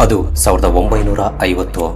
ಅದು 1950.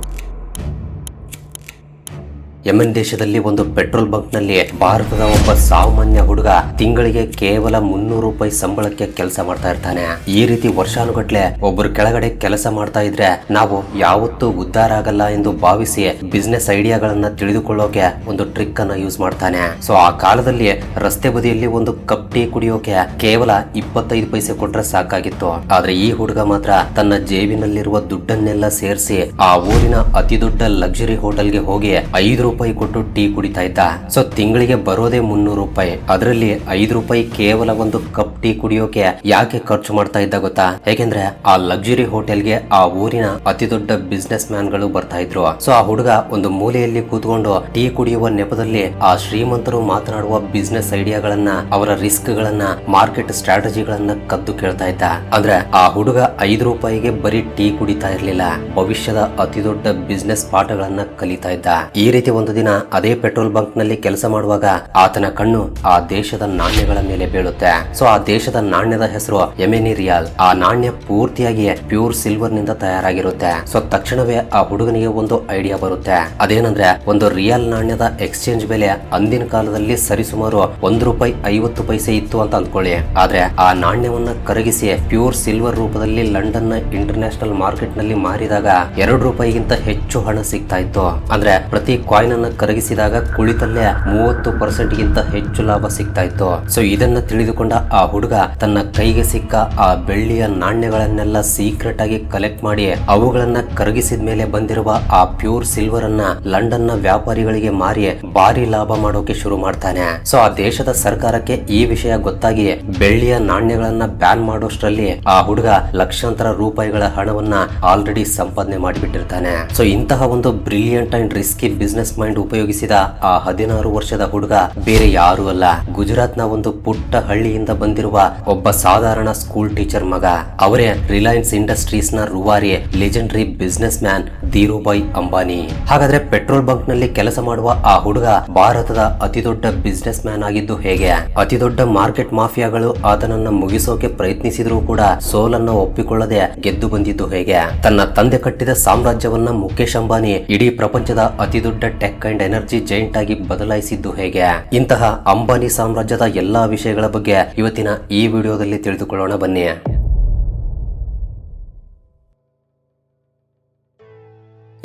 ಯೆಮೆನ್ ದೇಶದಲ್ಲಿ ಒಂದು ಪೆಟ್ರೋಲ್ ಬಂಕ್ ನಲ್ಲಿ ಭಾರತದ ಒಬ್ಬ ಸಾಮಾನ್ಯ ಹುಡುಗ ತಿಂಗಳಿಗೆ ಕೇವಲ 300 ರೂಪಾಯಿ ಸಂಬಳಕ್ಕೆ ಕೆಲಸ ಮಾಡ್ತಾ ಇರ್ತಾನೆ. ಈ ರೀತಿ ವರ್ಷಾನುಗಟ್ಲೆ ಒಬ್ಬರು ಕೆಳಗಡೆ ಕೆಲಸ ಮಾಡ್ತಾ ಇದ್ರೆ ನಾವು ಯಾವತ್ತೂ ಉದ್ಧಾರ ಆಗಲ್ಲ ಎಂದು ಭಾವಿಸಿ ಬಿಸ್ನೆಸ್ ಐಡಿಯಾಗಳನ್ನ ತಿಳಿದುಕೊಳ್ಳೋಕೆ ಒಂದು ಟ್ರಿಕ್ ಅನ್ನ ಯೂಸ್ ಮಾಡ್ತಾನೆ. ಸೊ ಆ ಕಾಲದಲ್ಲಿ ರಸ್ತೆ ಬದಿಯಲ್ಲಿ ಒಂದು ಕಪ್ ಟೀ ಕುಡಿಯೋಕೆ ಕೇವಲ 25 ಪೈಸೆ ಕೊಟ್ರೆ ಸಾಕಾಗಿತ್ತು. ಆದ್ರೆ ಈ ಹುಡುಗ ಮಾತ್ರ ತನ್ನ ಜೇಬಿನಲ್ಲಿರುವ ದುಡ್ಡನ್ನೆಲ್ಲ ಸೇರಿಸಿ ಆ ಊರಿನ ಅತಿ ದೊಡ್ಡ ಲಕ್ಸುರಿ ಹೋಟೆಲ್ಗೆ ಹೋಗಿ 5 ರೂಪಾಯಿ ಕೊಟ್ಟು ಟೀ ಕುಡಿತಾ ಇದ್ದ. ಸೊ ತಿಂಗಳಿಗೆ ಬರೋದೇ 300 ರೂಪಾಯಿ. ಅದರಲ್ಲಿ 5 ರೂಪಾಯಿ ಕೇವಲ ಒಂದು ಕಪ್ ಟೀ ಕುಡಿಯೋಕೆ ಯಾಕೆ ಖರ್ಚು ಮಾಡ್ತಾ ಇದ್ದ ಗೊತ್ತಾ? ಯಾಕೆಂದ್ರೆ ಆ ಲಕ್ಸುರಿ ಹೋಟೆಲ್ಗೆ ಆ ಊರಿನ ಅತಿ ದೊಡ್ಡ ಬಿಸ್ನೆಸ್ ಮ್ಯಾನ್ ಗಳು ಬರ್ತಾ ಇದ್ರು. ಸೊ ಆ ಹುಡುಗ ಒಂದು ಮೂಲೆಯಲ್ಲಿ ಕೂತ್ಕೊಂಡು ಟೀ ಕುಡಿಯುವ ನೆಪದಲ್ಲಿ ಆ ಶ್ರೀಮಂತರು ಮಾತನಾಡುವ ಬಿಸ್ನೆಸ್ ಐಡಿಯಾಗಳನ್ನ, ಅವರ ರಿಸ್ಕ್ ಗಳನ್ನ, ಮಾರ್ಕೆಟ್ ಸ್ಟ್ರಾಟಜಿಗಳನ್ನ ಕದ್ದು ಕೇಳ್ತಾ ಇದ್ದ. ಅಂದ್ರೆ ಆ ಹುಡುಗ 5 ರೂಪಾಯಿಗೆ ಬರೀ ಟೀ ಕುಡಿತಾ ಇರ್ಲಿಲ್ಲ, ಭವಿಷ್ಯದ ಅತಿ ದೊಡ್ಡ ಬಿಸ್ನೆಸ್ ಪಾಠಗಳನ್ನ ಕಲಿತಾ ಇದ್ದ. ಈ ರೀತಿ ಒಂದು ದಿನ ಅದೇ ಪೆಟ್ರೋಲ್ ಬಂಕ್ ನಲ್ಲಿ ಕೆಲಸ ಮಾಡುವಾಗ ಆತನ ಕಣ್ಣು ಆ ದೇಶದ ನಾಣ್ಯಗಳ ಮೇಲೆ ಬೀಳುತ್ತೆ. ಸೊ ಆ ದೇಶದ ನಾಣ್ಯದ ಹೆಸರು ಯೆಮೆನಿ ರಿಯಾಲ್. ಆ ನಾಣ್ಯ ಪೂರ್ತಿಯಾಗಿ ಪ್ಯೂರ್ ಸಿಲ್ವರ್ ನಿಂದ ತಯಾರಾಗಿರುತ್ತೆ. ಸೊ ತಕ್ಷಣವೇ ಆ ಹುಡುಗನಿಗೆ ಒಂದು ಐಡಿಯಾ ಬರುತ್ತೆ. ಅದೇನಂದ್ರೆ ಒಂದು ರಿಯಾಲ್ ನಾಣ್ಯದ ಎಕ್ಸ್ಚೇಂಜ್ ಬೆಲೆ ಅಂದಿನ ಕಾಲದಲ್ಲಿ ಸರಿಸುಮಾರು 1 ರೂಪಾಯಿ 50 ಪೈಸೆ ಇತ್ತು ಅಂತ ಅಂದ್ಕೊಳ್ಳಿ. ಆದ್ರೆ ಆ ನಾಣ್ಯವನ್ನ ಕರಗಿಸಿ ಪ್ಯೂರ್ ಸಿಲ್ವರ್ ರೂಪದಲ್ಲಿ ಲಂಡನ್ ನ ಇಂಟರ್ನ್ಯಾಷನಲ್ ಮಾರ್ಕೆಟ್ ನಲ್ಲಿ ಮಾರಿದಾಗ 2 ರೂಪಾಯಿಗಿಂತ ಹೆಚ್ಚು ಹಣ ಸಿಗ್ತಾ ಇತ್ತು. ಅಂದ್ರೆ ಪ್ರತಿ ಕಾಯಿನ್ ಅನ್ನ ಕರಗಿಸಿದಾಗ ಕುಳಿತಲ್ಲೇ 30% ಗಿಂತ ಹೆಚ್ಚು ಲಾಭ ಸಿಗ್ತಾ ಇತ್ತು. ಸೊ ಇದನ್ನ ತಿಳಿದುಕೊಂಡ ಆ ಹುಡುಗ ತನ್ನ ಕೈಗೆ ಸಿಕ್ಕ ಆ ಬೆಳ್ಳಿಯ ನಾಣ್ಯಗಳನ್ನೆಲ್ಲ ಸೀಕ್ರೆಟ್ ಆಗಿ ಕಲೆಕ್ಟ್ ಮಾಡಿ ಅವುಗಳನ್ನ ಕರಗಿಸಿದ ಮೇಲೆ ಬಂದಿರುವ ಆ ಪ್ಯೂರ್ ಸಿಲ್ವರ್ ಅನ್ನ ಲಂಡನ್ ನ ವ್ಯಾಪಾರಿಗಳಿಗೆ ಮಾರಿ ಭಾರಿ ಲಾಭ ಮಾಡೋಕೆ ಶುರು ಮಾಡ್ತಾನೆ. ಸೊ ಆ ದೇಶದ ಸರ್ಕಾರಕ್ಕೆ ಈ ವಿಷಯ ಗೊತ್ತಾಗಿ ಬೆಳ್ಳಿಯ ನಾಣ್ಯಗಳನ್ನ ಬ್ಯಾನ್ ಮಾಡೋಷ್ಟ್ರಲ್ಲಿ ಆ ಹುಡುಗ ಲಕ್ಷಾಂತರ ರೂಪಾಯಿಗಳ ಹಣವನ್ನ ಆಲ್ರೆಡಿ ಸಂಪಾದನೆ ಮಾಡಿಬಿಟ್ಟಿರ್ತಾನೆ. ಸೊ ಇಂತಹ ಒಂದು brilliant and risky business mind ಉಪಯೋಗಿಸಿದ ಆ 16 ವರ್ಷದ ಹುಡುಗ ಬೇರೆ ಯಾರು ಅಲ್ಲ, ಗುಜರಾತ್ ನ ಒಂದು ಪುಟ್ಟ ಹಳ್ಳಿಯಿಂದ ಬಂದಿರುವ ಒಬ್ಬ ಸಾಧಾರಣ ಸ್ಕೂಲ್ ಟೀಚರ್ ಮಗ. ಅವರೇ ರಿಲಯನ್ಸ್ ಇಂಡಸ್ಟ್ರೀಸ್ ನ ರೂವಾರಿ, legendary business man Dhirubhai Ambani. ಹಾಗಾದ್ರೆ ಪೆಟ್ರೋಲ್ ಬಂಕ್ ನಲ್ಲಿ ಕೆಲಸ ಮಾಡುವ ಆ ಹುಡುಗ ಭಾರತದ ಅತಿ ದೊಡ್ಡ ಬಿಸ್ನೆಸ್ ಮ್ಯಾನ್ ಆಗಿದ್ದು ಹೇಗೆ? ಅತಿ ದೊಡ್ಡ ಮಾರ್ಕೆಟ್ ಮಾಫಿಯಾಗಳು ಆತನನ್ನ ಮುಗಿಸೋಕೆ ಪ್ರಯತ್ನಿಸಿದ್ರು ಕೂಡ ಸೋಲನ್ನ ಒಪ್ಪಿಕೊಳ್ಳದೆ ಗೆದ್ದು ಬಂದಿದ್ದು ಹೇಗೆ? ತನ್ನ ತಂದೆ ಕಟ್ಟಿದ ಸಾಮ್ರಾಜ್ಯವನ್ನ ಮುಖೇಶ್ ಅಂಬಾನಿ ಇಡೀ ಪ್ರಪಂಚದ ಅತಿ ದೊಡ್ಡ ಟೆಕ್ ಅಂಡ್ ಎನರ್ಜಿ ಜೈಂಟ್ ಆಗಿ ಬದಲಾಯಿಸಿದ್ದು ಹೇಗೆ? ಇಂತಹ ಅಂಬಾನಿ ಸಾಮ್ರಾಜ್ಯದ ಎಲ್ಲಾ ವಿಷಯಗಳ ಬಗ್ಗೆ ಇವತ್ತಿನ ಈ ವಿಡಿಯೋದಲ್ಲಿ ತಿಳಿದುಕೊಳ್ಳೋಣ ಬನ್ನಿ.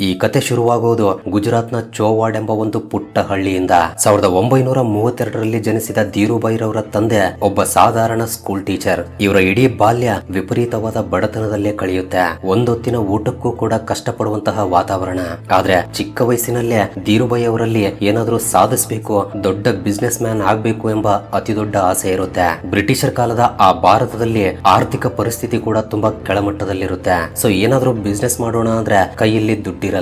ಈ ಕತೆ ಶುರುವಾಗುವುದು ಗುಜರಾತ್ನ ಚೋವಾಡ್ ಎಂಬ ಒಂದು ಪುಟ್ಟ ಹಳ್ಳಿಯಿಂದ. 1932ರಲ್ಲಿ ಜನಿಸಿದ ಧೀರುಭಾಯಿ ರವರ ತಂದೆ ಒಬ್ಬ ಸಾಧಾರಣ ಸ್ಕೂಲ್ ಟೀಚರ್. ಇವರ ಇಡೀ ಬಾಲ್ಯ ವಿಪರೀತವಾದ ಬಡತನದಲ್ಲೇ ಕಳೆಯುತ್ತೆ. ಒಂದೊತ್ತಿನ ಊಟಕ್ಕೂ ಕೂಡ ಕಷ್ಟಪಡುವಂತಹ ವಾತಾವರಣ. ಆದ್ರೆ ಚಿಕ್ಕ ವಯಸ್ಸಿನಲ್ಲೇ ಧೀರುಭಾಯಿ ಅವರಲ್ಲಿ ಏನಾದ್ರೂ ಸಾಧಿಸಬೇಕು, ದೊಡ್ಡ ಬಿಸ್ನೆಸ್ ಮ್ಯಾನ್ ಆಗ್ಬೇಕು ಎಂಬ ಅತಿ ದೊಡ್ಡ ಆಸೆ ಇರುತ್ತೆ. ಬ್ರಿಟಿಷರ್ ಕಾಲದ ಆ ಭಾರತದಲ್ಲಿ ಆರ್ಥಿಕ ಪರಿಸ್ಥಿತಿ ಕೂಡ ತುಂಬಾ ಕೆಳಮಟ್ಟದಲ್ಲಿರುತ್ತೆ. ಸೊ ಏನಾದ್ರೂ ಬಿಸ್ನೆಸ್ ಮಾಡೋಣ ಅಂದ್ರೆ ಕೈಯಲ್ಲಿ ದುಡ್ಡಿರಲ್ಲ.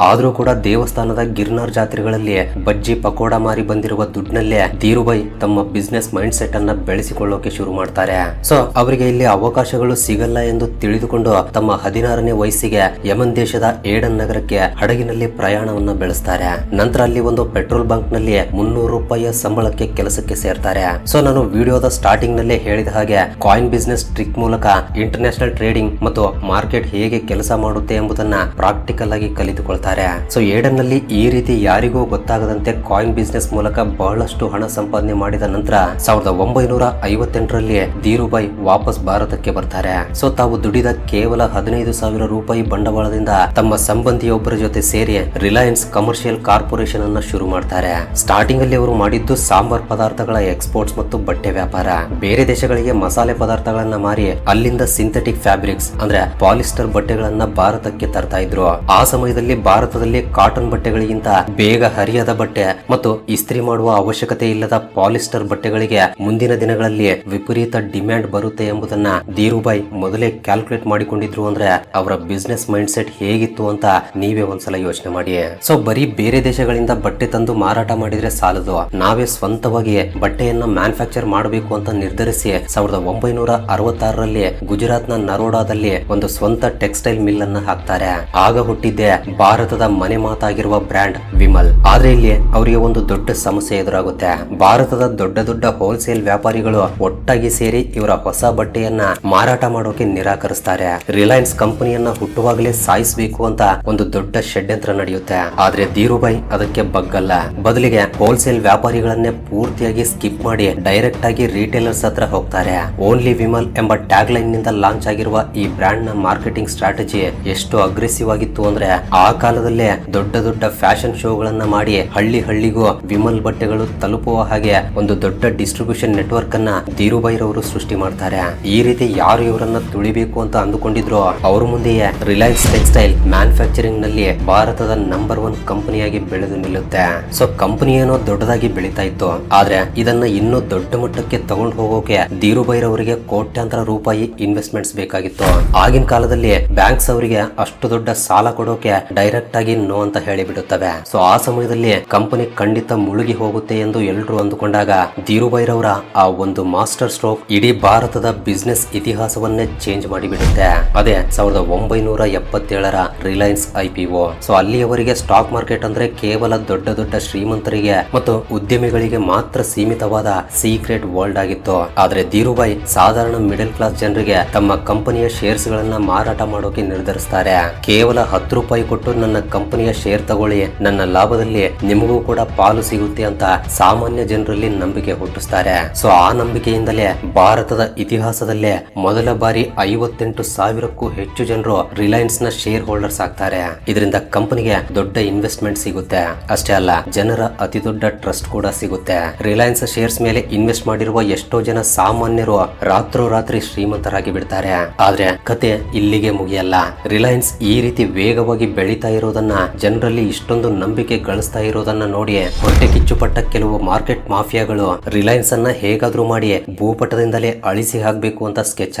ಆದ್ರೂ ಕೂಡ ದೇವಸ್ಥಾನದ ಗಿರ್ನಾರ್ ಜಾತ್ರೆಗಳಲ್ಲಿ ಬಜ್ಜಿ ಪಕೋಡ ಮಾರಿ ಬಂದಿರುವ ದುಡ್ಡಿನಲ್ಲೇ ಧೀರುಭಾಯಿ ತಮ್ಮ ಬಿಸ್ನೆಸ್ ಮೈಂಡ್ ಸೆಟ್ ಅನ್ನ ಬೆಳೆಸಿಕೊಳ್ಳೋಕೆ ಶುರು ಮಾಡ್ತಾರೆ. ಸೊ ಅವರಿಗೆ ಇಲ್ಲಿ ಅವಕಾಶಗಳು ಸಿಗಲ್ಲ ಎಂದು ತಿಳಿದುಕೊಂಡು ತಮ್ಮ 16ನೇ ವಯಸ್ಸಿಗೆ ಯಮನ್ ದೇಶದ ಏಡನ್ ನಗರಕ್ಕೆ ಹಡಗಿನಲ್ಲಿ ಪ್ರಯಾಣವನ್ನ ಬೆಳೆಸ್ತಾರೆ. ನಂತರ ಅಲ್ಲಿ ಒಂದು ಪೆಟ್ರೋಲ್ ಬಂಕ್ ನಲ್ಲಿ 300 ರೂಪಾಯಿಯ ಸಂಬಳಕ್ಕೆ ಕೆಲಸಕ್ಕೆ ಸೇರ್ತಾರೆ. ಸೊ ನಾನು ವಿಡಿಯೋದ ಸ್ಟಾರ್ಟಿಂಗ್ ನಲ್ಲೇ ಹೇಳಿದ ಹಾಗೆ ಕಾಯಿನ್ ಬಿಸ್ನೆಸ್ ಟ್ರಿಕ್ ಮೂಲಕ ಇಂಟರ್ನ್ಯಾಷನಲ್ ಟ್ರೇಡಿಂಗ್ ಮತ್ತು ಮಾರ್ಕೆಟ್ ಹೇಗೆ ಕೆಲಸ ಮಾಡುತ್ತೆ ಎಂಬುದನ್ನ ಪ್ರಾಕ್ಟಿಕಲ್ ಆಗಿ ಕಲಿತುಕೊಳ್ತಾರೆ. ಸೊ ಏಡನ್ ನಲ್ಲಿ ಈ ರೀತಿ ಯಾರಿಗೂ ಗೊತ್ತಾಗದಂತೆ ಕಾಯಿನ್ ಬಿಸ್ನೆಸ್ ಮೂಲಕ ಬಹಳಷ್ಟು ಹಣ ಸಂಪಾದನೆ ಮಾಡಿದ ನಂತರ 1958ರಲ್ಲಿ ಧೀರುಭಾಯಿ ವಾಪಸ್ ಭಾರತಕ್ಕೆ ಬರ್ತಾರೆ. ಸೊ ತಾವು ದುಡಿದ ಕೇವಲ 15,000 ರೂಪಾಯಿ ಬಂಡವಾಳದಿಂದ ತಮ್ಮ ಸಂಬಂಧಿಯೊಬ್ಬರ ಜೊತೆ ಸೇರಿ ರಿಲಯನ್ಸ್ ಕಮರ್ಷಿಯಲ್ ಕಾರ್ಪೊರೇಷನ್ ಅನ್ನ ಶುರು ಮಾಡ್ತಾರೆ. ಸ್ಟಾರ್ಟಿಂಗ್ ಅಲ್ಲಿ ಅವರು ಮಾಡಿದ್ದು ಸಾಂಬಾರ್ ಪದಾರ್ಥಗಳ ಎಕ್ಸ್ಪೋರ್ಟ್ಸ್ ಮತ್ತು ಬಟ್ಟೆ ವ್ಯಾಪಾರ. ಬೇರೆ ದೇಶಗಳಿಗೆ ಮಸಾಲೆ ಪದಾರ್ಥಗಳನ್ನ ಮಾರಿ ಅಲ್ಲಿಂದ ಸಿಂಥೆಟಿಕ್ ಫ್ಯಾಬ್ರಿಕ್ಸ್ ಅಂದ್ರೆ ಪಾಲಿಸ್ಟರ್ ಬಟ್ಟೆಗಳನ್ನ ಭಾರತಕ್ಕೆ ತರ್ತಾ ಇದ್ರು. ಆ ಸಮಯದಲ್ಲಿ ಭಾರತದಲ್ಲಿ ಕಾಟನ್ ಬಟ್ಟೆಗಳಿಗಿಂತ ಬೇಗ ಹರಿಯದ ಬಟ್ಟೆ ಮತ್ತು ಇಸ್ತ್ರಿ ಮಾಡುವ ಅವಶ್ಯಕತೆ ಇಲ್ಲದ ಪಾಲಿಸ್ಟರ್ ಬಟ್ಟೆಗಳಿಗೆ ಮುಂದಿನ ದಿನಗಳಲ್ಲಿ ವಿಪರೀತ ಡಿಮ್ಯಾಂಡ್ ಬರುತ್ತೆ ಎಂಬುದನ್ನ ಧೀರುಭಾಯಿ ಮೊದಲೇ ಕ್ಯಾಲ್ಕುಲೇಟ್ ಮಾಡಿಕೊಂಡಿದ್ರು. ಅಂದ್ರೆ ಅವರ ಬಿಸ್ನೆಸ್ ಮೈಂಡ್ ಸೆಟ್ ಹೇಗಿತ್ತು ಅಂತ ನೀವೇ ಒಂದ್ಸಲ ಯೋಚನೆ ಮಾಡಿ. ಸೊ ಬರೀ ಬೇರೆ ದೇಶಗಳಿಂದ ಬಟ್ಟೆ ತಂದು ಮಾರಾಟ ಮಾಡಿದ್ರೆ ಸಾಲದು, ನಾವೇ ಸ್ವಂತವಾಗಿ ಬಟ್ಟೆಯನ್ನ ಮ್ಯಾನುಫ್ಯಾಕ್ಚರ್ ಮಾಡಬೇಕು ಅಂತ ನಿರ್ಧರಿಸಿ 1966ರಲ್ಲಿ ಗುಜರಾತ್ ನ ನರೋಡಾದಲ್ಲಿ ಒಂದು ಸ್ವಂತ ಟೆಕ್ಸ್ಟೈಲ್ ಮಿಲ್ ಅನ್ನ ಹಾಕ್ತಾರೆ. ಆಗ ಹುಟ್ಟಿದ್ದೆ ಭಾರತದ ಮನೆ ಮಾತಾಗಿರುವ ಬ್ರ್ಯಾಂಡ್ ವಿಮಲ್. ಆದ್ರೆ ಇಲ್ಲಿ ಅವರಿಗೆ ಒಂದು ದೊಡ್ಡ ಸಮಸ್ಯೆ ಎದುರಾಗುತ್ತೆ. ಭಾರತದ ದೊಡ್ಡ ದೊಡ್ಡ ಹೋಲ್ಸೇಲ್ ವ್ಯಾಪಾರಿಗಳು ಒಟ್ಟಾಗಿ ಸೇರಿ ಇವರ ಹೊಸ ಬಟ್ಟೆಯನ್ನ ಮಾರಾಟ ಮಾಡೋಕೆ ನಿರಾಕರಿಸ್ತಾರೆ. ರಿಲಯನ್ಸ್ ಕಂಪನಿಯನ್ನ ಹುಟ್ಟುವಾಗಲೇ ಸಾಯಿಸಬೇಕು ಅಂತ ಒಂದು ದೊಡ್ಡ ಷಡ್ಯಂತ್ರ ನಡೆಯುತ್ತೆ. ಆದ್ರೆ ಧೀರುಭಾಯ್ ಅದಕ್ಕೆ ಬಗ್ಗಲ್ಲ. ಬದಲಿಗೆ ಹೋಲ್ಸೇಲ್ ವ್ಯಾಪಾರಿಗಳನ್ನೇ ಪೂರ್ತಿಯಾಗಿ ಸ್ಕಿಪ್ ಮಾಡಿ ಡೈರೆಕ್ಟ್ ಆಗಿ ರಿಟೇಲರ್ಸ್ ಹತ್ರ ಹೋಗ್ತಾರೆ. ಓನ್ಲಿ ವಿಮಲ್ ಎಂಬ ಟ್ಯಾಗ್ ಲೈನ್ ನಿಂದ ಲಾಂಚ್ ಆಗಿರುವ ಈ ಬ್ರ್ಯಾಂಡ್ ನ ಮಾರ್ಕೆಟಿಂಗ್ ಸ್ಟ್ರಾಟಜಿ ಎಷ್ಟು ಅಗ್ರೆಸಿವ್ ಆಗಿತ್ತು ಅಂದ್ರೆ ಆ ಕಾಲದಲ್ಲೇ ದೊಡ್ಡ ದೊಡ್ಡ ಫ್ಯಾಷನ್ ಶೋಗಳನ್ನ ಮಾಡಿ ಹಳ್ಳಿಗೂ ವಿಮಲ್ ಬಟ್ಟೆಗಳು ತಲುಪುವ ಹಾಗೆ ಒಂದು ದೊಡ್ಡ ಡಿಸ್ಟ್ರಿಬ್ಯೂಷನ್ ನೆಟ್ವರ್ಕ್ ಅನ್ನ ಧೀರುಭಾಯ್ ರವರು ಸೃಷ್ಟಿ ಮಾಡ್ತಾರೆ. ಈ ರೀತಿ ಯಾರು ಇವರನ್ನ ತುಳಿಬೇಕು ಅಂತ ಅಂದುಕೊಂಡಿದ್ರು ಅವ್ರ ಮುಂದೆಯೇ ರಿಲಯನ್ಸ್ ಟೆಕ್ಸ್ಟೈಲ್ ಮ್ಯಾನುಫ್ಯಾಕ್ಚರಿಂಗ್ ನಲ್ಲಿ ಭಾರತದ ನಂಬರ್ 1 ಕಂಪನಿಯಾಗಿ ಬೆಳೆದು ನಿಲ್ಲುತ್ತೆ. ಸೊ ಕಂಪನಿ ಏನೋ ದೊಡ್ಡದಾಗಿ ಬೆಳೀತಾ ಇತ್ತು, ಆದ್ರೆ ಇದನ್ನ ಇನ್ನೂ ದೊಡ್ಡ ಮಟ್ಟಕ್ಕೆ ತಗೊಂಡು ಹೋಗೋಕೆ ಧೀರುಭಾಯ್ ಅವರಿಗೆ ಕೋಟ್ಯಾಂತರ ರೂಪಾಯಿ ಇನ್ವೆಸ್ಟ್ಮೆಂಟ್ಸ್ ಬೇಕಾಗಿತ್ತು. ಆಗಿನ ಕಾಲದಲ್ಲಿ ಬ್ಯಾಂಕ್ಸ್ ಅವರಿಗೆ ಅಷ್ಟು ದೊಡ್ಡ ಸಾಲ ಕೊಡೋಕೆ ಡೈರೆಕ್ಟ್ ಆಗಿ ನೋ ಅಂತ ಹೇಳಿ ಬಿಡುತ್ತವೆ. ಸೊ ಆ ಸಮಯದಲ್ಲಿ ಕಂಪನಿ ಖಂಡಿತ ಮುಳುಗಿ ಹೋಗುತ್ತೆ ಎಂದು ಎಲ್ಲರೂ ಅಂದುಕೊಂಡಾಗ ಧೀರುಭಾಯ್ ರವರ ಆ ಒಂದು ಮಾಸ್ಟರ್ ಸ್ಟ್ರೋಕ್ ಇಡೀ ಭಾರತದ ಬಿಸ್ನೆಸ್ ಇತಿಹಾಸವನ್ನೇ ಚೇಂಜ್ ಮಾಡಿಬಿಡುತ್ತೆ. ಅದೇ 1977ರ ರಿಲಯನ್ಸ್ IPO. ಸೊ ಅಲ್ಲಿಯವರೆಗೆ ಸ್ಟಾಕ್ ಮಾರ್ಕೆಟ್ ಅಂದ್ರೆ ಕೇವಲ ದೊಡ್ಡ ದೊಡ್ಡ ಶ್ರೀಮಂತರಿಗೆ ಮತ್ತು ಉದ್ಯಮಿಗಳಿಗೆ ಮಾತ್ರ ಸೀಮಿತವಾದ ಸೀಕ್ರೆಟ್ ವರ್ಲ್ಡ್ ಆಗಿತ್ತು. ಆದ್ರೆ ಧೀರುಭಾಯ್ ಸಾಧಾರಣ ಮಿಡಲ್ ಕ್ಲಾಸ್ ಜನರಿಗೆ ತಮ್ಮ ಕಂಪನಿಯ ಶೇರ್ಸ್ ಗಳನ್ನ ಮಾರಾಟ ಮಾಡೋಕೆ ನಿರ್ಧರಿಸ್ತಾರೆ. ಕೇವಲ 10 ರೂಪಾಯಿ ಕೊಟ್ಟು ನನ್ನ ಕಂಪನಿಯ ಶೇರ್ ತಗೊಳ್ಳಿ, ನನ್ನ ಲಾಭದಲ್ಲಿ ನಿಮಗೂ ಕೂಡ ಪಾಲು ಸಿಗುತ್ತೆ ಅಂತ ಸಾಮಾನ್ಯ ಜನರಲ್ಲಿ ನಂಬಿಕೆ ಹುಟ್ಟಿಸ್ತಾರೆ. ಸೊ ಆ ನಂಬಿಕೆಯಿಂದಲೇ ಭಾರತದ ಇತಿಹಾಸದಲ್ಲೇ ಮೊದಲ ಬಾರಿ 58,000ಕ್ಕೂ ಹೆಚ್ಚು ಜನರು ರಿಲಯನ್ಸ್ ನ ಶೇರ್ ಹೋಲ್ಡರ್ಸ್ ಆಗ್ತಾರೆ. ಇದರಿಂದ ಕಂಪನಿಗೆ ದೊಡ್ಡ ಇನ್ವೆಸ್ಟ್ಮೆಂಟ್ ಸಿಗುತ್ತೆ. ಅಷ್ಟೇ ಅಲ್ಲ, ಜನರ ಅತಿ ದೊಡ್ಡ ಟ್ರಸ್ಟ್ ಕೂಡ ಸಿಗುತ್ತೆ. ರಿಲಯನ್ಸ್ ಶೇರ್ಸ್ ಮೇಲೆ ಇನ್ವೆಸ್ಟ್ ಮಾಡಿರುವ ಎಷ್ಟೋ ಜನ ಸಾಮಾನ್ಯರು ರಾತ್ರೋರಾತ್ರಿ ಶ್ರೀಮಂತರಾಗಿ ಬಿಡ್ತಾರೆ. ಆದ್ರೆ ಕತೆ ಇಲ್ಲಿಗೆ ಮುಗಿಯಲ್ಲ. ರಿಲಯನ್ಸ್ ಈ ರೀತಿ ವೇಗವಾಗಿ ಬೆಳೀತಾ ಇರೋದನ್ನ, ಜನರಲ್ಲಿ ಇಷ್ಟೊಂದು ನಂಬಿಕೆ ಗಳಿಸ್ತಾ ಇರೋದನ್ನ ನೋಡಿ ಹೊಟ್ಟೆ ಕಿಚ್ಚುಪಟ್ಟ ಕೆಲವು ಮಾರ್ಕೆಟ್ ಮಾಫಿಯಾಗಳು ರಿಲಯನ್ಸ್ ಅನ್ನ ಹೇಗಾದ್ರೂ ಮಾಡಿ ಭೂಪಟದಿಂದಲೇ ಅಳಿಸಿ ಹಾಕ್ಬೇಕು ಅಂತ ಸ್ಕೆಚ್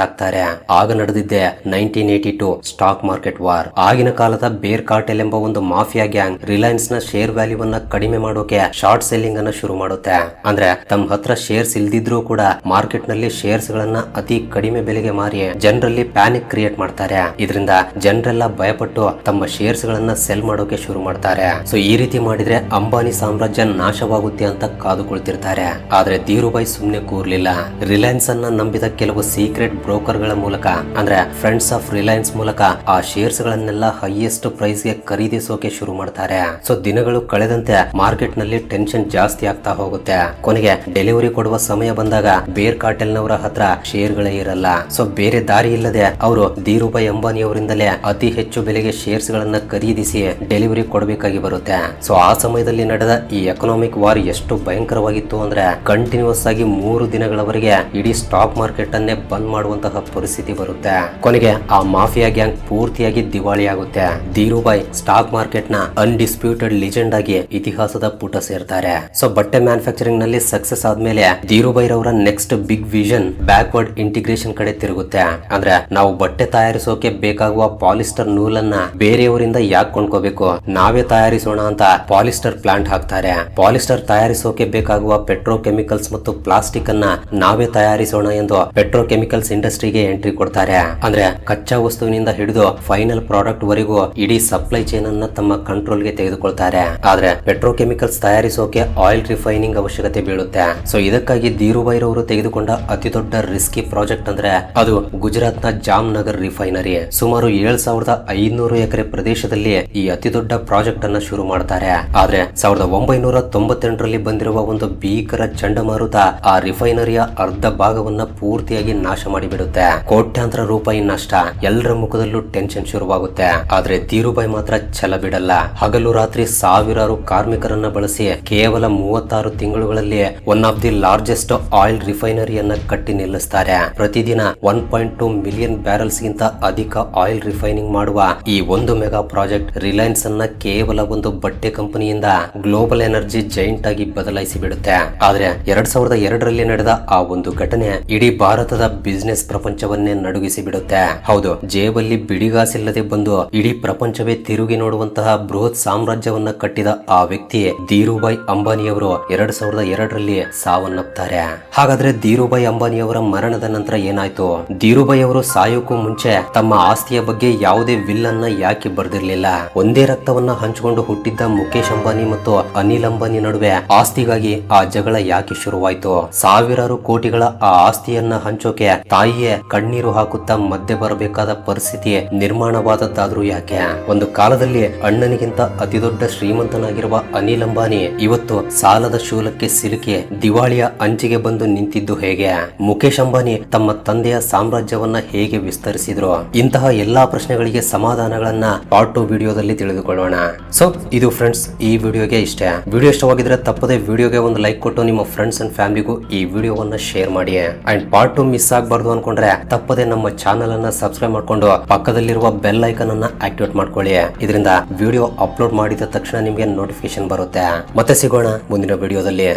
ಹಾಕ್ತಾರೆ. ಆಗ ನಡೆದಿದ್ದೆ 1982 ಸ್ಟಾಕ್ ಮಾರ್ಕೆಟ್ ವಾರ್. ಆಗಿನ ಕಾಲದ ಬೇರ್ ಕಾರ್ಟೆಲ್ ಎಂಬ ಒಂದು ಮಾಫಿಯಾ ಗ್ಯಾಂಗ್ ರಿಲಯನ್ಸ್ ನ ಶೇರ್ ವ್ಯಾಲ್ಯೂವನ್ನ ಕಡಿಮೆ ಮಾಡೋಕೆ ಶಾರ್ಟ್ ಸೆಲ್ಲಿಂಗ್ ಅನ್ನ ಶುರು ಮಾಡುತ್ತೆ. ಅಂದ್ರೆ ತಮ್ಮ ಹತ್ರ ಶೇರ್ಸ್ ಇಲ್ದಿದ್ರೂ ಕೂಡ ಮಾರ್ಕೆಟ್ ನಲ್ಲಿ ಶೇರ್ಸ್ ಗಳನ್ನ ಅತಿ ಕಡಿಮೆ ಬೆಲೆಗೆ ಮಾರಿ ಜನರಲ್ಲಿ ಪ್ಯಾನಿಕ್ ಕ್ರಿಯೇಟ್ ಮಾಡ್ತಾರೆ. ಇದರಿಂದ ಜನರೆಲ್ಲ ಭಯಪಟ್ಟು ತಮ್ಮ ಶೇರ್ಸ್ ಗಳನ್ನ ಸೆಲ್ ಮಾಡೋಕೆ ಶುರು ಮಾಡ್ತಾರೆ. ಸೊ ಈ ರೀತಿ ಮಾಡಿದ್ರೆ ಅಂಬಾನಿ ಸಾಮ್ರಾಜ್ಯ ನಾಶವಾಗುತ್ತೆ ಅಂತ ಕಾದುಕೊಳ್ತಿರ್ತಾರೆ. ಆದ್ರೆ ಧೀರುಭಾಯ್ ಸುಮ್ನೆ ಕೂರ್ಲಿಲ್ಲ. ರಿಲಯನ್ಸ್ ಅನ್ನ ನಂಬಿದ ಕೆಲವು ಸೀಕ್ರೆಟ್ ಬ್ರೋಕರ್ ಗಳ ಮೂಲಕ, ಅಂದ್ರೆ ಫ್ರೆಂಡ್ಸ್ ಆಫ್ ರಿಲಯನ್ಸ್ ಮೂಲಕ ಆ ಶೇರ್ಸ್ ಗಳನ್ನೆಲ್ಲ ಹೈಯೆಸ್ಟ್ ಪ್ರೈಸ್ ಗೆ ಖರೀದಿಸೋಕೆ ಶುರು ಮಾಡ್ತಾರೆ. ಸೊ ದಿನಗಳು ಕಳೆದಂತೆ ಮಾರ್ಕೆಟ್ ನಲ್ಲಿ ಟೆನ್ಷನ್ ಜಾಸ್ತಿ ಆಗ್ತಾ ಹೋಗುತ್ತೆ. ಕೊನೆಗೆ ಡೆಲಿವರಿ ಕೊಡುವ ಸಮಯ ಬಂದಾಗ ಬೇರ್ ಕಾರ್ಟೆಲ್ ನವರ ಹತ್ರ ಶೇರ್ ಗಳೇ ಇರಲ್ಲ. ಸೊ ಬೇರೆ ದಾರಿ ಇಲ್ಲದೆ ಅವರು ಧೀರುಭಾಯ್ ಅಂಬಾನಿ ಅವರಿಂದಲೇ ಅತಿ ಹೆಚ್ಚು ಬೆಲೆಗೆ ಶೇರ್ಸ್ ಗಳನ್ನ ಖರೀದಿಸಿ ಡೆಲಿವರಿ ಕೊಡಬೇಕಾಗಿ ಬರುತ್ತೆ. ಸೊ ಆ ಸಮಯದಲ್ಲಿ ನಡೆದ ಈ ಎಕನಾಮಿಕ್ ವಾರ್ ಎಷ್ಟು ಭಯಂಕರವಾಗಿತ್ತು ಅಂದ್ರೆ ಕಂಟಿನ್ಯೂಸ್ ಆಗಿ 3 ದಿನಗಳವರೆಗೆ ಇಡೀ ಸ್ಟಾಕ್ ಮಾರ್ಕೆಟ್ ಅನ್ನೇ ಬಂದ್ ಮಾಡುವಂತಹ ಪರಿಸ್ಥಿತಿ ಬರುತ್ತೆ. ಕೊನೆಗೆ ಆ ಮಾಫಿಯಾ ಗ್ಯಾಂಗ್ ಪೂರ್ತಿಯಾಗಿ ದಿವಾಳಿ ಆಗುತ್ತೆ. ಧೀರುಭಾಯ್ ಸ್ಟಾಕ್ ಮಾರ್ಕೆಟ್ ನ ಅನ್ಡಿಸ್ಪ್ಯೂಟೆಡ್ ಲಿಜೆಂಡ್ ಆಗಿ ಇತಿಹಾಸದ ಪುಟ ಸೇರ್ತಾರೆ. ಸೊ ಬಟ್ಟೆ ಮ್ಯಾನುಫ್ಯಾಕ್ಚರಿಂಗ್ ನಲ್ಲಿ ಸಕ್ಸಸ್ ಆದ್ಮೇಲೆ ಧೀರುಭಾಯ್ ರವರ next big vision backward integration ಕಡೆ ತಿರುಗುತ್ತೆ. ಅಂದ್ರೆ ನಾವು ಬಟ್ಟೆ ತಯಾರಿಸೋಕೆ ಬೇಕಾಗುವ ಪಾಲಿಸ್ಟರ್ ನೂಲನ್ನ ಬೇರೆಯವರಿಂದ ಯಾಕೆ ಕೊಂಡ್ಕೋಬೇಕು, ನಾವೇ ತಯಾರಿಸೋಣ ಅಂತ ಪಾಲಿಸ್ಟರ್ ಪ್ಲಾಂಟ್ ಹಾಕ್ತಾರೆ. ಪಾಲಿಸ್ಟರ್ ತಯಾರಿಸೋಕೆ ಬೇಕಾಗುವ ಪೆಟ್ರೋಕೆಮಿಕಲ್ಸ್ ಮತ್ತು ಪ್ಲಾಸ್ಟಿಕ್ ಅನ್ನ ನಾವೇ ತಯಾರಿಸೋಣ ಎಂದು ಪೆಟ್ರೋಕೆಮಿಕಲ್ಸ್ ಇಂಡಸ್ಟ್ರಿಗೆ ಎಂಟ್ರಿ ಕೊಡ್ತಾರೆ. ಅಂದ್ರೆ ಕಚ್ಚಾ ವಸ್ತುವಿನಿಂದ ಹಿಡಿದು ಫೈನಲ್ ಪ್ರಾಡಕ್ಟ್ ವರೆಗೂ ಇಡೀ ಸಪ್ಲೈ ಚೈನ್ ಅನ್ನ ತಮ್ಮ ಕಂಟ್ರೋಲ್ ಗೆ ತೆಗೆದುಕೊಳ್ತಾರೆ. ಆದ್ರೆ ಪೆಟ್ರೋಕೆಮಿಕಲ್ಸ್ ತಯಾರಿಸೋಕೆ ಆಯಿಲ್ ರಿಫೈನಿಂಗ್ ಅವಶ್ಯಕತೆ ಬೀಳುತ್ತೆ. ಸೊ ಇದಕ್ಕಾಗಿ ಧೀರುಭಾಯ್ ರವರು ತೆಗೆದುಕೊಂಡ ಅತಿ ದೊಡ್ಡ ರಿಸ್ಕಿ ಪ್ರಾಜೆಕ್ಟ್ ಅಂದ್ರೆ ಅದು ಗುಜರಾತ್ ನ ಜಾಮ್ನಗರ್ ರಿಫೈನರಿ. ಸುಮಾರು 7,500 ಎಕರೆ ಪ್ರದೇಶದಲ್ಲಿ ಈ ಅತಿ ದೊಡ್ಡ ಪ್ರಾಜೆಕ್ಟ್ ಅನ್ನ ಶುರು ಮಾಡ್ತಾರೆ. ಆದ್ರೆ 1998ರಲ್ಲಿ ಬಂದಿರುವ ಒಂದು ಭೀಕರ ಚಂಡಮಾರುತ ಆ ರಿಫೈನರಿಯ ಅರ್ಧ ಭಾಗವನ್ನ ಪೂರ್ತಿಯಾಗಿ ನಾಶ ಮಾಡಿಬಿಡುತ್ತೆ. ಕೋಟ್ಯಾಂತರ ರೂಪಾಯಿ ನಷ್ಟ. ಎಲ್ಲರ ಮುಖದಲ್ಲೂ ಟೆನ್ಷನ್ ಶುರುವಾಗುತ್ತೆ. ಆದ್ರೆ ಧೀರುಭಾಯ್ ಮಾತ್ರ ಛಲ ಬಿಡಲ್ಲ. ಹಗಲು ರಾತ್ರಿ ಸಾವಿರಾರು ಕಾರ್ಮಿಕರನ್ನ ಬಳಸಿ ಕೇವಲ 36 ತಿಂಗಳುಗಳಲ್ಲಿ one of the largest oil ರಿಫೈನರಿಯನ್ನ ಕಟ್ಟಿ ನಿಲ್ಲಿಸ್ತಾರೆ. ಪ್ರತಿದಿನ 1.2 ಮಿಲಿಯನ್ ಬ್ಯಾರಲ್ಸ್ ಗಿಂತ ಅಧಿಕ ಆಯಿಲ್ ರಿಫೈನಿಂಗ್ ಮಾಡುವ ಈ ಒಂದು ಮೆಗಾ ಪ್ರಾಜೆಕ್ಟ್ ರಿಲಯನ್ಸ್ ಅನ್ನ ಕೇವಲ ಒಂದು ಬಟ್ಟೆ ಕಂಪನಿಯಿಂದ ಗ್ಲೋಬಲ್ ಎನರ್ಜಿ ಜೈಂಟ್ ಆಗಿ ಬದಲಾಯಿಸಿ ಬಿಡುತ್ತೆ. ಆದ್ರೆ 2002ರಲ್ಲಿ ನಡೆದ ಆ ಒಂದು ಘಟನೆ ಇಡೀ ಭಾರತದ ಬಿಸಿನೆಸ್ ಪ್ರಪಂಚವನ್ನೇ ನಡುಗಿಸಿ ಬಿಡುತ್ತೆ. ಹೌದು, ಜೇಬಲ್ಲಿ ಬಿಡಿಗಾಸಿಲ್ಲದೆ ಬಂದು ಇಡೀ ಪ್ರಪಂಚವೇ ತಿರುಗಿ ನೋಡುವಂತಹ ಬೃಹತ್ ಸಾಮ್ರಾಜ್ಯವನ್ನ ಕಟ್ಟಿದ ಆ ವ್ಯಕ್ತಿ ಧೀರುಭಾಯ್ ಅಂಬಾನಿಯವರು 2002ರಲ್ಲಿ ಸಾವನ್ನಪ್ತಾರೆ. ಹಾಗಾದ್ರೆ ಧೀರುಭಾಯ್ ಅಂಬಾನಿಯವರ ಮರಣದ ನಂತರ ಏನಾಯ್ತು? ಧೀರುಭಾಯ್ ಅವರು ಸಾಯೋಕ್ಕೂ ಮುಂಚೆ ತಮ್ಮ ಆಸ್ತಿಯ ಬಗ್ಗೆ ಯಾವುದೇ ವಿಲ್ ಅನ್ನ ಯಾಕೆ ಬರ್ದಿರ್ಲಿಲ್ಲ. ಒಂದೇ ರಕ್ತವನ್ನ ಹಂಚಿಕೊಂಡು ಹುಟ್ಟಿದ್ದ ಮುಖೇಶ್ ಅಂಬಾನಿ ಮತ್ತು ಅನಿಲ್ ಅಂಬಾನಿ ನಡುವೆ ಆಸ್ತಿಗಾಗಿ ಆ ಜಗಳ ಯಾಕೆ ಶುರುವಾಯ್ತು? ಸಾವಿರಾರು ಕೋಟಿಗಳ ಆ ಆಸ್ತಿಯನ್ನ ಹಂಚೋಕೆ ತಾಯಿಯೇ ಕಣ್ಣೀರು ಹಾಕುತ್ತಾ ಮಧ್ಯೆ ಬರಬೇಕಾದ ಪರಿಸ್ಥಿತಿ ನಿರ್ಮಾಣವಾದದ್ದಾದ್ರೂ ಯಾಕೆ? ಒಂದು ಕಾಲದಲ್ಲಿ ಅಣ್ಣನಿಗಿಂತ ಅತಿದೊಡ್ಡ ಶ್ರೀಮಂತನಾಗಿರುವ ಅನಿಲ್ ಅಂಬಾನಿ ಇವತ್ತು ಸಾಲದ ಶೂಲಕ್ಕೆ ಸಿಲುಕಿ ದಿವಾಳಿಯ ಅಂಚಿಗೆ ಬಂದು ನಿಂತಿದ್ದು ಹೇಗೆ? ಮುಖೇಶ್ ಅಂಬಾನಿ ತಮ್ಮ ತಂದೆಯ ಸಾಮ್ರಾಜ್ಯವನ್ನ ಹೇಗೆ ವಿಸ್ತರಿಸಿದ್ರು? ಇಂತಹ ಎಲ್ಲಾ ಪ್ರಶ್ನೆಗಳಿಗೆ ಸಮಾಧಾನಗಳನ್ನ ಪಾರ್ಟ್ 2 ವಿಡಿಯೋದಲ್ಲಿ ತಿಳಿದುಕೊಳ್ಳೋಣ. ಸೊ ಇದು ಫ್ರೆಂಡ್ಸ್ ಈ ವಿಡಿಯೋಗೆ ಇಷ್ಟೇ. ವಿಡಿಯೋ ಇಷ್ಟವಾಗಿದ್ರೆ ತಪ್ಪದೆ ವಿಡಿಯೋಗೆ ಒಂದು ಲೈಕ್ ಕೊಟ್ಟು ನಿಮ್ಮ ಫ್ರೆಂಡ್ಸ್ ಅಂಡ್ ಫ್ಯಾಮಿಲಿಗೂ ಈ ವಿಡಿಯೋವನ್ನ ಶೇರ್ ಮಾಡಿ. ಅಂಡ್ ಪಾರ್ಟ್ 2 ಮಿಸ್ ಆಗಬಾರ್ದು ಅನ್ಕೊಂಡ್ರೆ ತಪ್ಪದೆ ನಮ್ಮ ಚಾನೆಲ್ ಅನ್ನ ಸಬ್ಸ್ಕ್ರೈಬ್ ಮಾಡ್ಕೊಂಡು ಪಕ್ಕದಲ್ಲಿರುವ ಬೆಲ್ ಐಕನ್ ಅನ್ನ ಆಕ್ಟಿವೇಟ್ ಮಾಡ್ಕೊಳ್ಳಿ. ಇದರಿಂದ ವಿಡಿಯೋ ಅಪ್ಲೋಡ್ ಮಾಡಿದ ತಕ್ಷಣ ನಿಮಗೆ ನೋಟಿಫಿಕೇಶನ್ ಬರುತ್ತೆ. ಮತ್ತೆ ಸಿಗೋಣ ಮುಂದಿನ ವಿಡಿಯೋದಲ್ಲಿ.